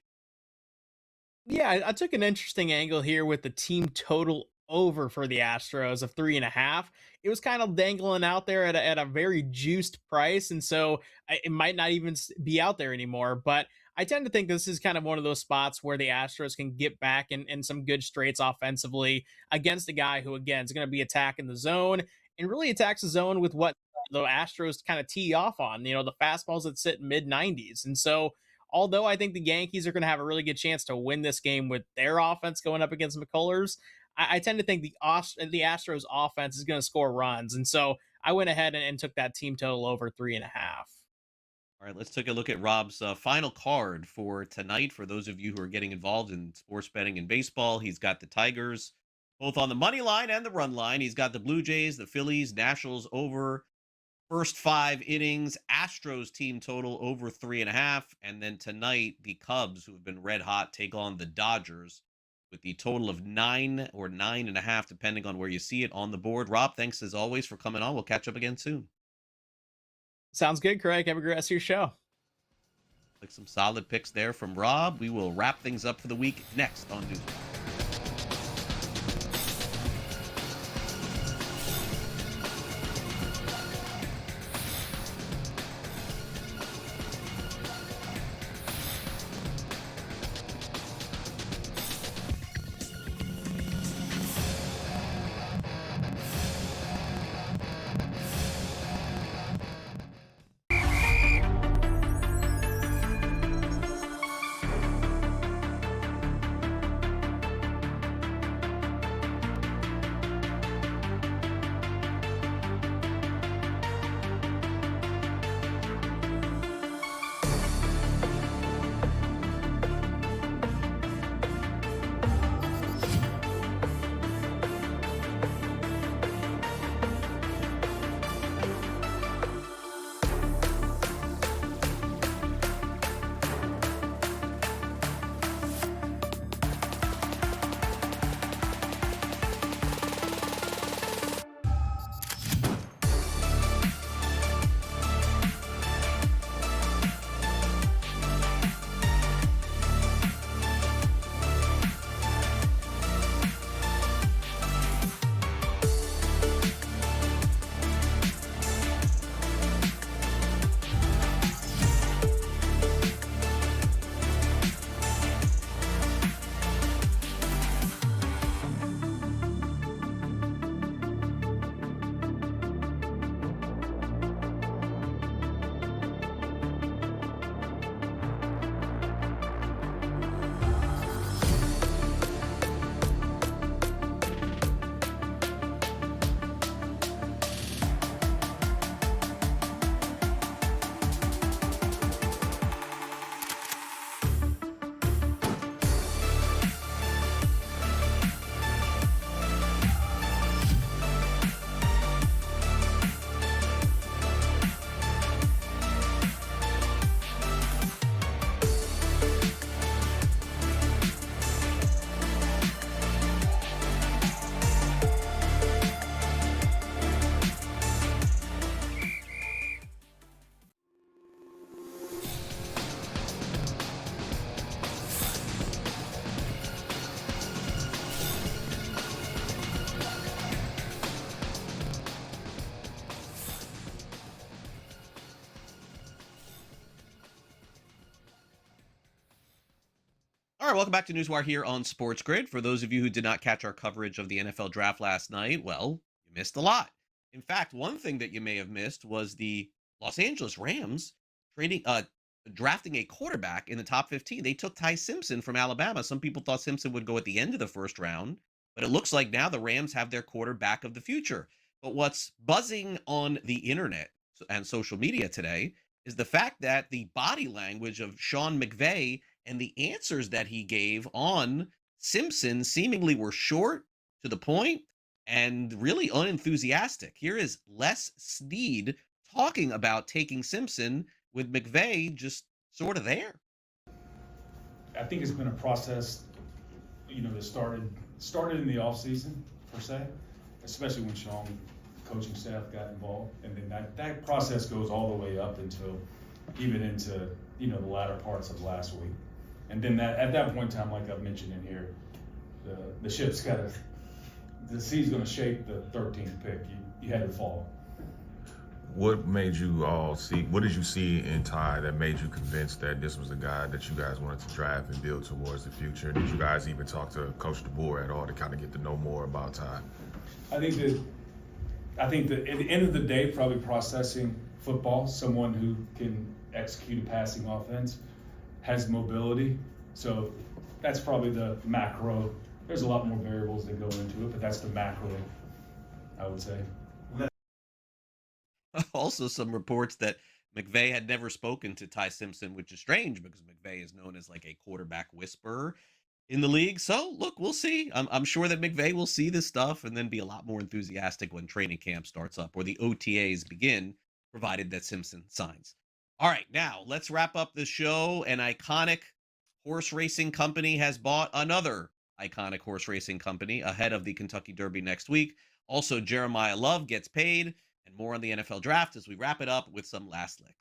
Yeah, I took an interesting angle here with the team total over for the Astros of 3.5. It was kind of dangling out there at a very juiced price, and so it might not even be out there anymore. But I tend to think this is kind of one of those spots where the Astros can get back in some good straights offensively against a guy who, again, is going to be attacking the zone and really attacks the zone with what the Astros kind of tee off on, the fastballs that sit mid 90s. And so although I think the Yankees are going to have a really good chance to win this game with their offense going up against McCullers, I tend to think the Astros offense is going to score runs. And so I went ahead and took that team total over 3.5. All right, let's take a look at Rob's final card for tonight. For those of you who are getting involved in sports betting and baseball, he's got the Tigers both on the money line and the run line. He's got the Blue Jays, the Phillies, Nationals over first 5 innings, Astros team total over 3.5. And then tonight, the Cubs, who have been red hot, take on the Dodgers with the total of 9 or 9.5, depending on where you see it on the board. Rob, thanks as always for coming on. We'll catch up again soon. Sounds good, Craig. Have a great rest of your show. Like some solid picks there from Rob. We will wrap things up for the week next on NewsWire. All right, welcome back to NewsWire here on SportsGrid. For those of you who did not catch our coverage of the NFL draft last night, well, you missed a lot. In fact, one thing that you may have missed was the Los Angeles Rams drafting a quarterback in the top 15. They took Ty Simpson from Alabama. Some people thought Simpson would go at the end of the first round, but it looks like now the Rams have their quarterback of the future. But what's buzzing on the internet and social media today is the fact that the body language of Sean McVay and the answers that he gave on Simpson seemingly were short, to the point, and really unenthusiastic. Here is Les Snead talking about taking Simpson with McVay just sort of there. I think it's been a process, that started in the offseason, per se, especially when Sean, coaching staff, got involved. And then that process goes all the way up until even into, the latter parts of last week. And then at that point in time, like I've mentioned in here, the ship's the sea's going to shape the 13th pick. You had to fall. What made you all see? What did you see in Ty that made you convinced that this was the guy that you guys wanted to draft and build towards the future? Did you guys even talk to Coach DeBoer at all to kind of get to know more about Ty? I think that at the end of the day, probably processing football, someone who can execute a passing offense, has mobility. So that's probably the macro. There's a lot more variables that go into it, but that's the macro, I would say. Also, some reports that McVay had never spoken to Ty Simpson, which is strange because McVay is known as like a quarterback whisperer in the league. So, look, we'll see. I'm sure that McVay will see this stuff and then be a lot more enthusiastic when training camp starts up or the OTAs begin, provided that Simpson signs. All right, now let's wrap up the show. An iconic horse racing company has bought another iconic horse racing company ahead of the Kentucky Derby next week. Also, Jeremiah Love gets paid, and more on the NFL draft as we wrap it up with some last licks.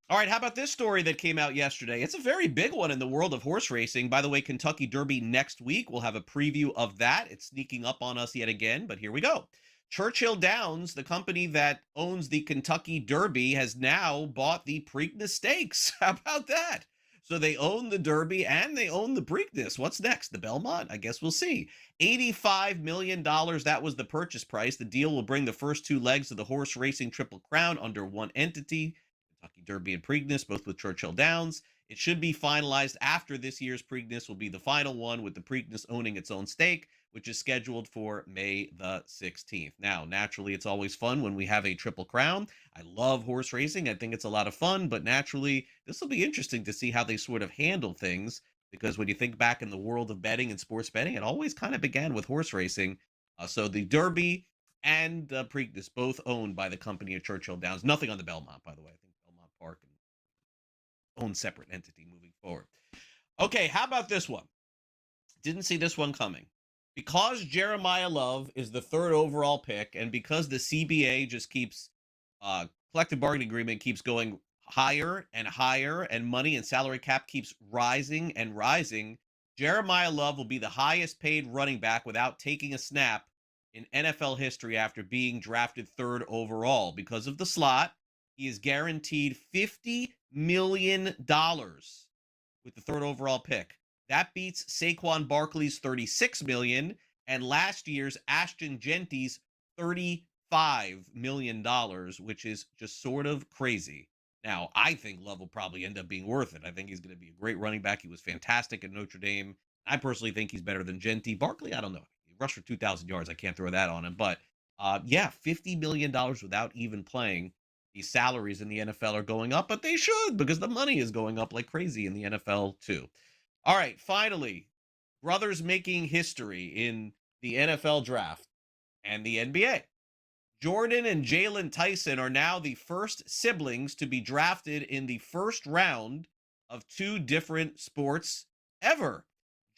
All right, how about this story that came out yesterday? It's a very big one in the world of horse racing. By the way, Kentucky Derby next week. We'll have a preview of that. It's sneaking up on us yet again, but here we go. Churchill Downs, the company that owns the Kentucky Derby, has now bought the Preakness Stakes. How about that? So they own the Derby and they own the Preakness. What's next? The Belmont? I guess we'll see. $85 million, that was the purchase price. The deal will bring the first two legs of the horse racing Triple Crown under one entity. Kentucky Derby and Preakness, both with Churchill Downs. It should be finalized after this year's Preakness will be the final one, with the Preakness owning its own stake, which is scheduled for May the 16th. Now, naturally, it's always fun when we have a Triple Crown. I love horse racing. I think it's a lot of fun, but naturally, this will be interesting to see how they sort of handle things, because when you think back in the world of betting and sports betting, it always kind of began with horse racing. So the Derby and Preakness, both owned by the company of Churchill Downs. Nothing on the Belmont, by the way. I think Belmont Park and own separate entity moving forward. Okay, how about this one? Didn't see this one coming. Because Jeremiah Love is the third overall pick, and because the CBA just keeps, collective bargaining agreement keeps going higher and higher, and money and salary cap keeps rising and rising, Jeremiah Love will be the highest paid running back without taking a snap in NFL history after being drafted third overall. Because of the slot, he is guaranteed $50 million with the third overall pick. That beats Saquon Barkley's $36 million and last year's Ashton Genty's $35 million, which is just sort of crazy. Now, I think Love will probably end up being worth it. I think he's going to be a great running back. He was fantastic at Notre Dame. I personally think he's better than Genty. Barkley, I don't know. He rushed for 2,000 yards. I can't throw that on him. But, yeah, $50 million without even playing. These salaries in the NFL are going up, but they should, because the money is going up like crazy in the NFL too. All right, finally, brothers making history in the NFL draft and the NBA. Jordan and Jalen Tyson are now the first siblings to be drafted in the first round of two different sports ever.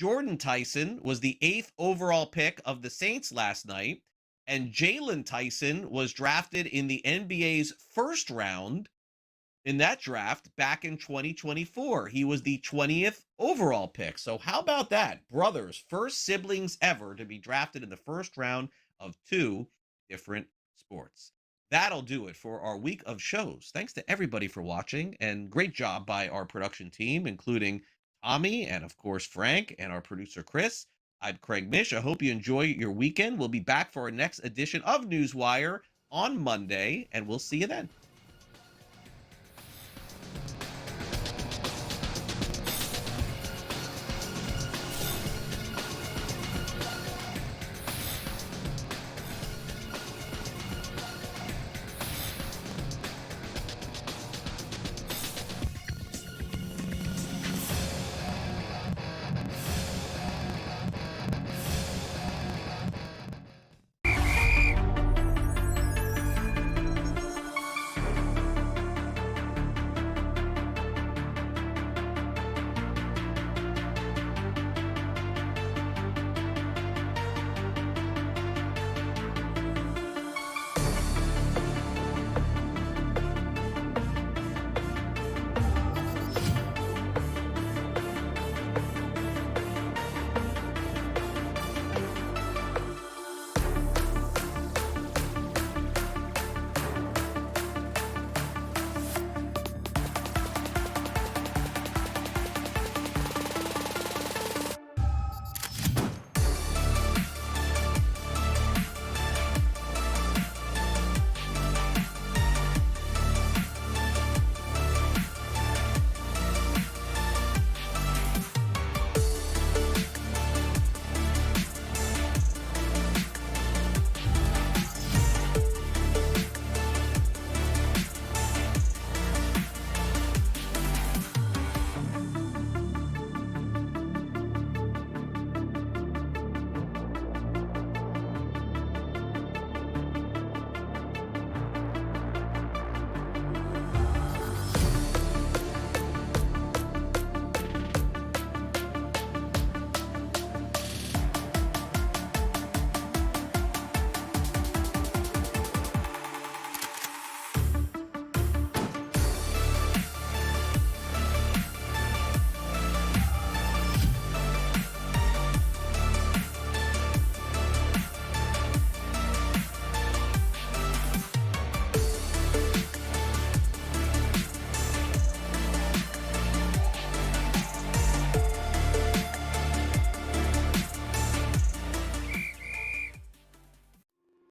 Jordan Tyson was the 8th overall pick of the Saints last night, and Jalen Tyson was drafted in the NBA's first round in that draft back in 2024. He was the 20th overall pick. So how about that? Brothers, first siblings ever to be drafted in the first round of two different sports. That'll do it for our week of shows. Thanks to everybody for watching, and great job by our production team, including Tommy and, of course, Frank and our producer, Chris. I'm Craig Mish. I hope you enjoy your weekend. We'll be back for our next edition of NewsWire on Monday, and we'll see you then.